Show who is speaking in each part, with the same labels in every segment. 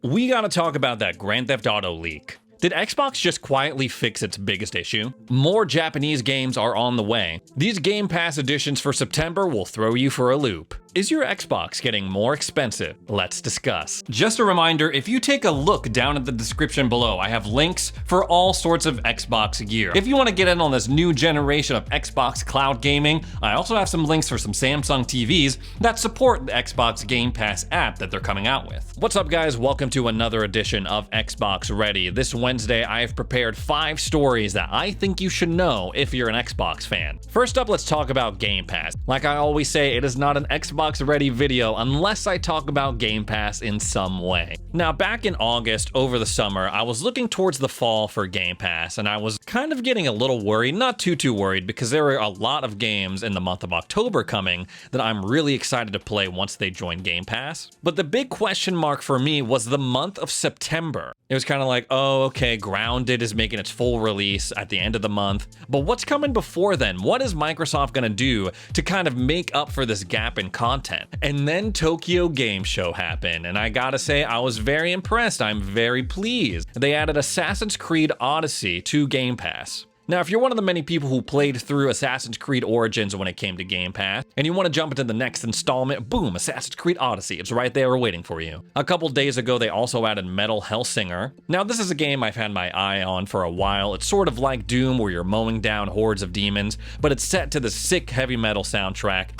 Speaker 1: We gotta talk about that Grand Theft Auto leak. Did Xbox just quietly fix its biggest issue? More Japanese games are on the way. These Game Pass editions for September will throw you for a loop. Is your Xbox getting more expensive? Let's discuss. Just a reminder, if you take a look down at the description below, I have links for all sorts of Xbox gear. If you want to get in on this new generation of Xbox cloud gaming, I also have some links for some Samsung TVs that support the Xbox Game Pass app that they're coming out with. What's up, guys? Welcome to another edition of Xbox Ready. This Wednesday, I have prepared 5 stories that I think you should know if you're an Xbox fan. First up, let's talk about Game Pass. Like I always say, it is not an Xbox Ready video unless I talk about Game Pass in some way. Now, back in August, over the summer, I was looking towards the fall for Game Pass, and I was kind of getting a little worried, not too worried, because there are a lot of games in the month of October coming that I'm really excited to play once they join Game Pass. But the big question mark for me was the month of September. It was kind of like, oh, okay, Grounded is making its full release at the end of the month, but what's coming before then? What is Microsoft gonna do to kind of make up for this gap in content? And then Tokyo Game Show happened, and I gotta say, I was very impressed. I'm very pleased. They added Assassin's Creed Odyssey to Game Pass. Now, if you're one of the many people who played through Assassin's Creed Origins when it came to Game Pass, and you want to jump into the next installment, boom, Assassin's Creed Odyssey, it's right there waiting for you. A couple days ago, they also added Metal Hellsinger. Now, this is a game I've had my eye on for a while. It's sort of like Doom, where you're mowing down hordes of demons, but it's set to the sick heavy metal soundtrack.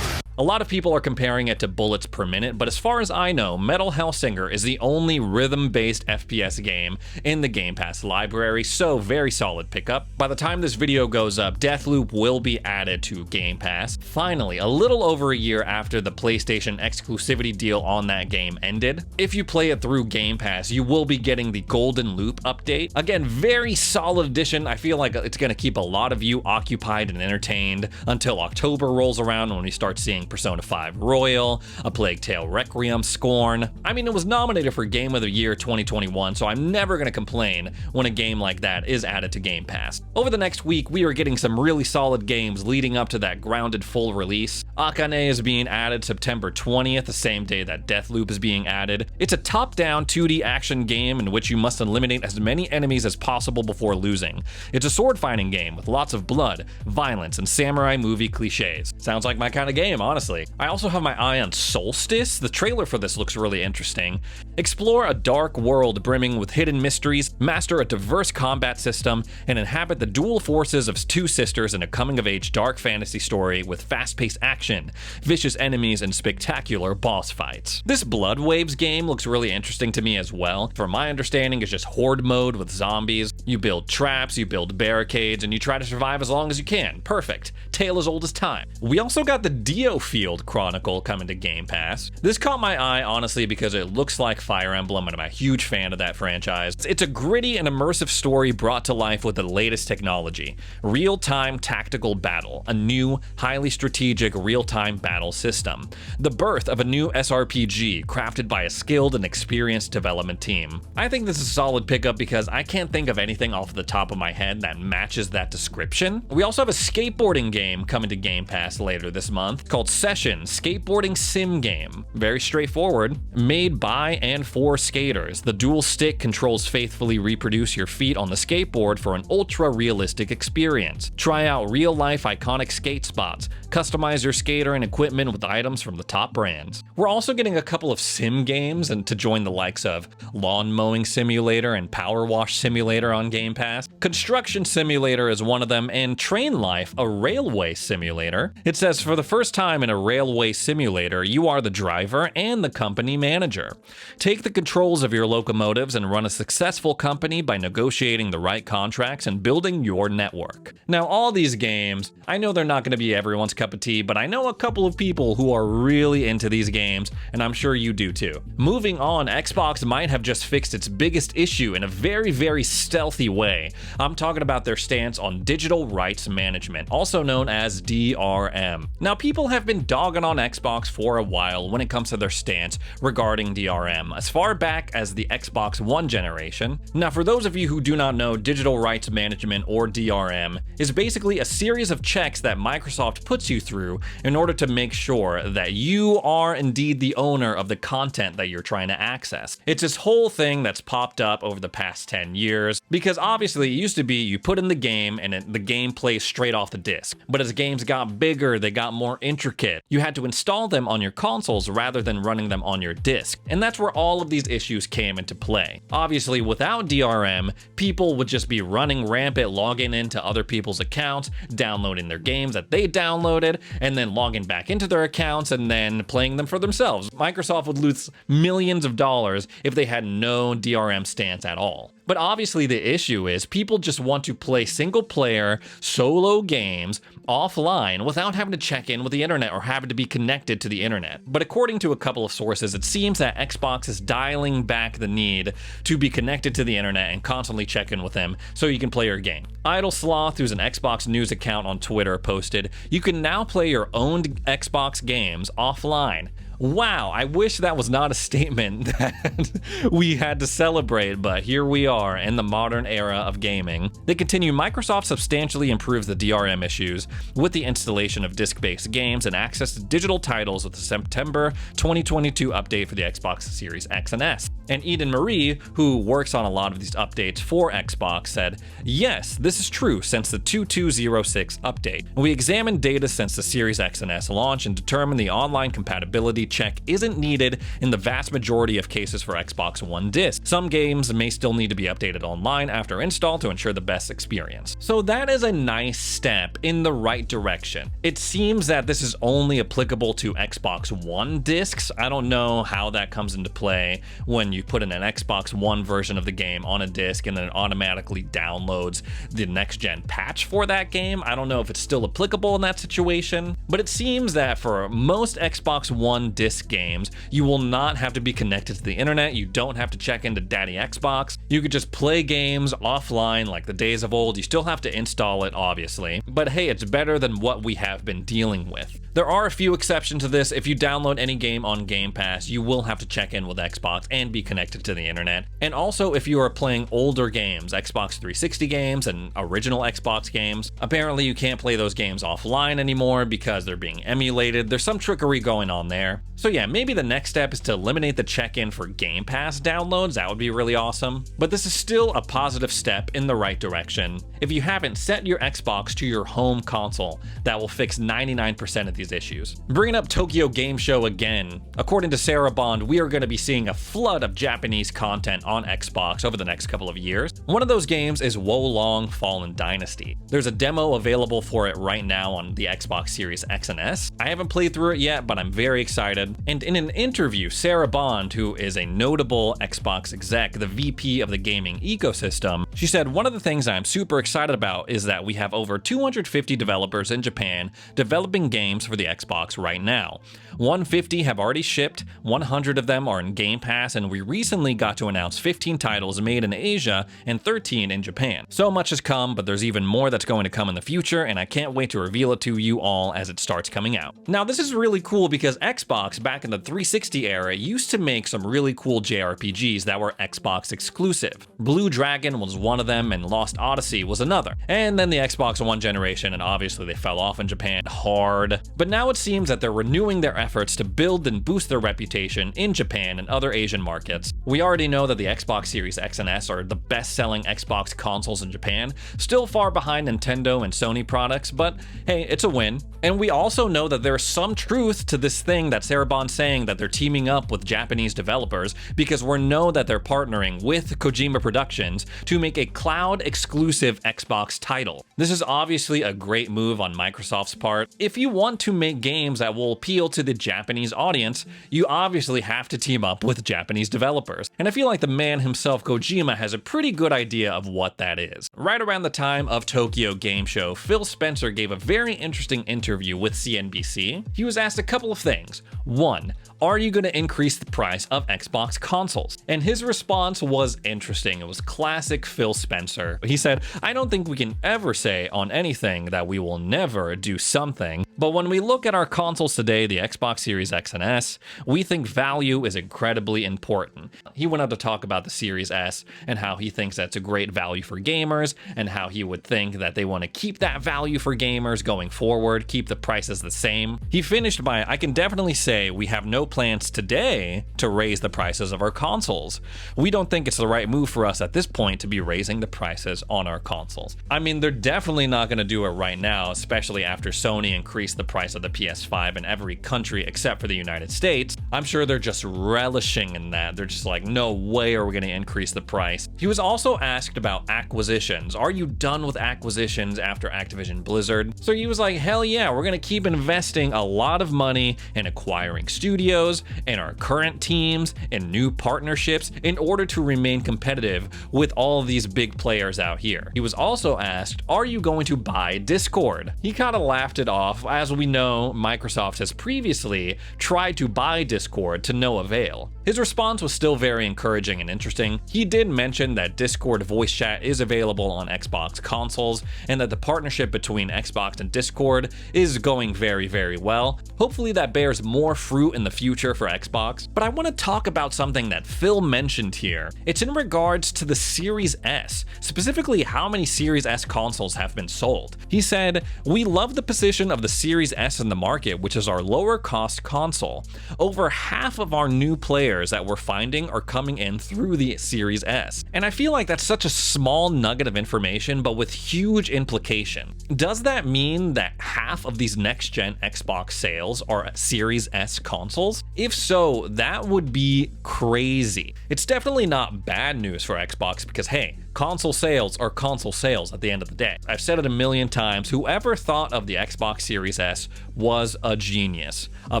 Speaker 1: A lot of people are comparing it to bullets per minute, but as far as I know, Metal Hellsinger is the only rhythm-based FPS game in the Game Pass library, so very solid pickup. By the time this video goes up, Deathloop will be added to Game Pass. Finally, a little over a year after the PlayStation exclusivity deal on that game ended. If you play it through Game Pass, you will be getting the Golden Loop update. Again, very solid addition. I feel like it's going to keep a lot of you occupied and entertained until October rolls around when we start seeing Persona 5 Royal, A Plague Tale Requiem, Scorn. I mean, it was nominated for Game of the Year 2021, so I'm never going to complain when a game like that is added to Game Pass. Over the next week, we are getting some really solid games leading up to that Grounded full release. Akane is being added September 20th, the same day that Deathloop is being added. It's a top-down 2D action game in which you must eliminate as many enemies as possible before losing. It's a sword-fighting game with lots of blood, violence, and samurai movie cliches. Sounds like my kind of game, honestly. I also have my eye on Solstice. The trailer for this looks really interesting. Explore a dark world brimming with hidden mysteries, master a diverse combat system, and inhabit the dual forces of 2 sisters in a coming-of-age dark fantasy story with fast-paced action, vicious enemies, and spectacular boss fights. This Blood Waves game looks really interesting to me as well. From my understanding, it's just horde mode with zombies. You build traps, you build barricades, and you try to survive as long as you can. Perfect. Tale as old as time. We also got the Dio Field Chronicle coming to Game Pass. This caught my eye, honestly, because it looks like Fire Emblem, and I'm a huge fan of that franchise. It's a gritty and immersive story brought to life with the latest technology. Real-time tactical battle, a new, highly strategic real-time battle system. The birth of a new SRPG crafted by a skilled and experienced development team. I think this is a solid pickup because I can't think of anything off the top of my head that matches that description. We also have a skateboarding game coming to Game Pass later this month called Session skateboarding sim game. Very straightforward, made by and for skaters. The dual stick controls faithfully reproduce your feet on the skateboard for an ultra-realistic experience. Try out real-life iconic skate spots. Customize your skater and equipment with items from the top brands. We're also getting a couple of sim games and to join the likes of Lawn Mowing Simulator and Power Wash Simulator on Game Pass. Construction Simulator is one of them, and Train Life, a railway simulator. It says for the first time in a railway simulator, you are the driver and the company manager. Take the controls of your locomotives and run a successful company by negotiating the right contracts and building your network. Now, all these games, I know they're not going to be everyone's cup of tea, but I know a couple of people who are really into these games, and I'm sure you do too. Moving on, Xbox might have just fixed its biggest issue in a very stealthy way. I'm talking about their stance on digital rights management, also known as DRM. Now, people have been dogging on Xbox for a while when it comes to their stance regarding DRM, as far back as the Xbox One generation. Now, for those of you who do not know, digital rights management, or DRM, is basically a series of checks that Microsoft puts you through in order to make sure that you are indeed the owner of the content that you're trying to access. It's this whole thing that's popped up over the past 10 years, because obviously it used to be you put in the game and the game plays straight off the disc. But as games got bigger, they got more intricate. You had to install them on your consoles rather than running them on your disc. And that's where all of these issues came into play. Obviously, without DRM, people would just be running rampant, logging into other people's accounts, downloading their games that they downloaded, and then logging back into their accounts and then playing them for themselves. Microsoft would lose millions of dollars if they had no DRM stance at all. But obviously the issue is people just want to play single player solo games offline without having to check in with the internet or having to be connected to the internet. But according to a couple of sources, it seems that Xbox is dialing back the need to be connected to the internet and constantly check in with them so you can play your game. Idle Sloth, who's an Xbox news account on Twitter, posted, "You can now play your own Xbox games offline." Wow, I wish that was not a statement that we had to celebrate, but here we are in the modern era of gaming. They continue, Microsoft substantially improves the DRM issues with the installation of disc-based games and access to digital titles with the September 2022 update for the Xbox Series X and S. And Eden Marie, who works on a lot of these updates for Xbox, said, "Yes, this is true since the 2206 update. We examined data since the Series X and S launch and determined the online compatibility check isn't needed in the vast majority of cases for Xbox One disc. Some games may still need to be updated online after install to ensure the best experience." So that is a nice step in the right direction. It seems that this is only applicable to Xbox One discs. I don't know how that comes into play when you put in an Xbox One version of the game on a disc and then it automatically downloads the next gen patch for that game. I don't know if it's still applicable in that situation, but it seems that for most Xbox One disc games, you will not have to be connected to the internet. You don't have to check into Daddy Xbox. You could just play games offline like the days of old. You still have to install it, obviously, but hey, it's better than what we have been dealing with. There are a few exceptions to this. If you download any game on Game Pass, you will have to check in with Xbox and be connected to the internet. And also, if you are playing older games, Xbox 360 games and original Xbox games, apparently you can't play those games offline anymore because they're being emulated. There's some trickery going on there. So yeah, maybe the next step is to eliminate the check-in for Game Pass downloads. That would be really awesome. But this is still a positive step in the right direction. If you haven't, set your Xbox to your home console. That will fix 99% of these issues. Bringing up Tokyo Game Show again, according to Sarah Bond, we are going to be seeing a flood of Japanese content on Xbox over the next couple of years. One of those games is Wo Long Fallen Dynasty. There's a demo available for it right now on the Xbox Series X and S. I haven't played through it yet, but I'm very excited. And in an interview, Sarah Bond, who is a notable Xbox exec, the VP of the gaming ecosystem, she said, "One of the things I'm super excited about is that we have over 250 developers in Japan developing games for the Xbox right now. 150 have already shipped, 100 of them are in Game Pass, and we recently got to announce 15 titles made in Asia and 13 in Japan. So much has come, but there's even more that's going to come in the future, and I can't wait to reveal it to you all as it starts coming out." Now, this is really cool because Xbox, back in the 360 era, used to make some really cool JRPGs that were Xbox exclusive. Blue Dragon was one of them, and Lost Odyssey was another. And then the Xbox One generation, and obviously they fell off in Japan hard. But now it seems that they're renewing their efforts to build and boost their reputation in Japan and other Asian markets. We already know that the Xbox Series X and S are the best-selling Xbox consoles in Japan, still far behind Nintendo and Sony products, but hey, it's a win. And we also know that there's some truth to this thing that Sarah Bond's saying, that they're teaming up with Japanese developers, because we know that they're partnering with Kojima Productions to make a cloud-exclusive Xbox title. This is obviously a great move on Microsoft's part. If you want to make games that will appeal to the Japanese audience, you obviously have to team up with Japanese developers. And I feel like the man himself, Kojima, has a pretty good idea of what that is. Right around the time of Tokyo Game Show, Phil Spencer gave a very interesting interview with CNBC. He was asked a couple of things. 1. Are you going to increase the price of Xbox consoles? And his response was interesting. It was classic Phil Spencer. He said, I don't think we can ever say on anything that we will never do something, but when we look at our consoles today, the Xbox Series X and S, we think value is incredibly important. He went on to talk about the Series S and how he thinks that's a great value for gamers and how he would think that they want to keep that value for gamers going forward, keep the prices the same. He finished by, I can definitely say we have no plans today to raise the prices of our consoles. We don't think it's the right move for us at this point to be raising the prices on our consoles. I mean, they're definitely not going to do it right now, especially after Sony increased the price of the PS5 in every country except for the United States. I'm sure they're just relishing in that. They're just like, no way are we going to increase the price. He was also asked about acquisitions. Are you done with acquisitions after Activision Blizzard? So he was like, hell yeah, we're going to keep investing a lot of money in acquiring studios and our current teams and new partnerships in order to remain competitive with all of these big players out here. He was also asked, are you going to buy Discord? He kind of laughed it off. As we know, Microsoft has previously tried to buy Discord to no avail. His response was still very encouraging and interesting. He did mention that Discord voice chat is available on Xbox consoles and that the partnership between Xbox and Discord is going very, very well. Hopefully that bears more fruit in the future for Xbox. But I want to talk about something that Phil mentioned here. It's in regards to the Series S, specifically how many Series S consoles have been sold. He said, we love the position of the Series S in the market, which is our lower cost console. Over half of our new players that we're finding are coming in through the Series S. And I feel like that's such a small nugget of information, but with huge implication. Does that mean that half of these next-gen Xbox sales are Series S consoles? If so, that would be crazy. It's definitely not bad news for Xbox because, hey, console sales are console sales at the end of the day. I've said it a million times, whoever thought of the Xbox Series S was a genius. A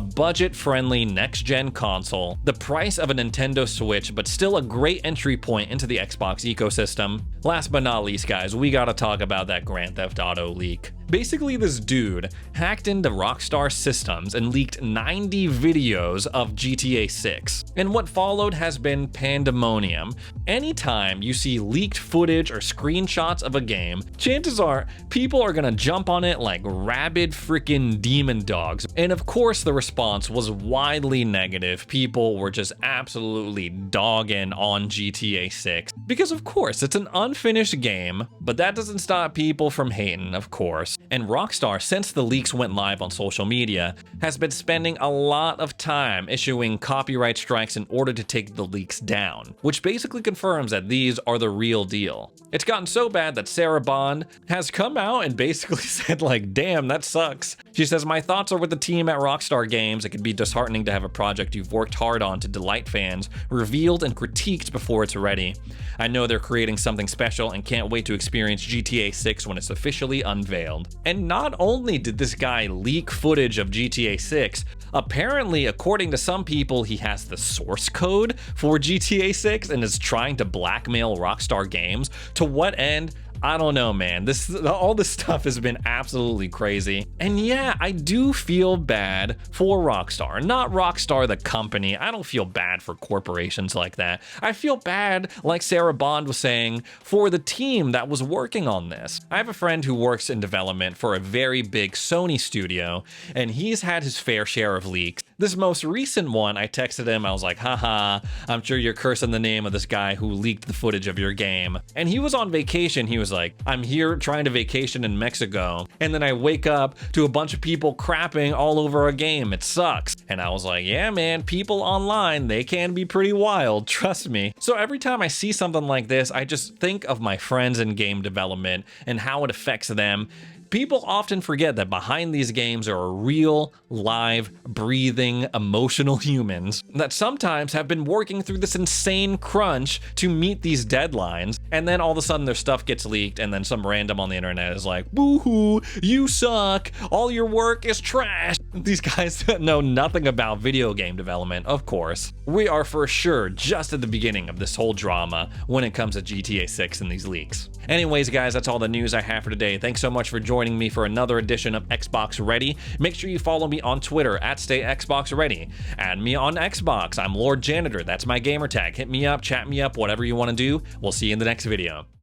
Speaker 1: budget-friendly next-gen console, the price of a Nintendo Switch, but still a great entry point into the Xbox ecosystem. Last but not least, guys, we gotta talk about that Grand Theft Auto leak. Basically, this dude hacked into Rockstar systems and leaked 90 videos of GTA 6. And what followed has been pandemonium. Anytime you see leaked footage or screenshots of a game, chances are people are gonna jump on it like rabid freaking demon dogs. And of course, the response was widely negative. People were just absolutely dogging on GTA 6. Because of course, it's an unfinished game, but that doesn't stop people from hating, of course. And Rockstar, since the leaks went live on social media, has been spending a lot of time issuing copyright strikes in order to take the leaks down, which basically confirms that these are the real deal. It's gotten so bad that Sarah Bond has come out and basically said like, damn, that sucks. She says, my thoughts are with the team at Rockstar Games. It can be disheartening to have a project you've worked hard on to delight fans revealed and critiqued before it's ready. I know they're creating something special and can't wait to experience GTA 6 when it's officially unveiled. And not only did this guy leak footage of GTA 6, apparently, according to some people, he has the source code for GTA 6 and is trying to blackmail Rockstar Games. To what end? I don't know, man. All this stuff has been absolutely crazy. And yeah, I do feel bad for Rockstar. Not Rockstar the company. I don't feel bad for corporations like that. I feel bad, like Sarah Bond was saying, for the team that was working on this. I have a friend who works in development for a very big Sony studio, and he's had his fair share of leaks. This most recent one, I texted him, I was like, haha, I'm sure you're cursing the name of this guy who leaked the footage of your game. And he was on vacation. He was like, I'm here trying to vacation in Mexico, and then I wake up to a bunch of people crapping all over a game. It sucks. And I was like, yeah, man, people online, they can be pretty wild, trust me. So every time I see something like this, I just think of my friends in game development and how it affects them. People often forget that behind these games are real, live, breathing, emotional humans that sometimes have been working through this insane crunch to meet these deadlines, and then all of a sudden their stuff gets leaked, and then some random on the internet is like, boo-hoo, you suck, all your work is trash. These guys know nothing about video game development, of course. We are for sure just at the beginning of this whole drama when it comes to GTA 6 and these leaks. Anyways, guys, that's all the news I have for today. Thanks so much for joining joining me for another edition of Xbox Ready. Make sure you follow me on Twitter at StayXboxReady. Add me on Xbox. I'm Lord Janitor. That's my gamer tag. Hit me up, chat me up, whatever you want to do. We'll see you in the next video.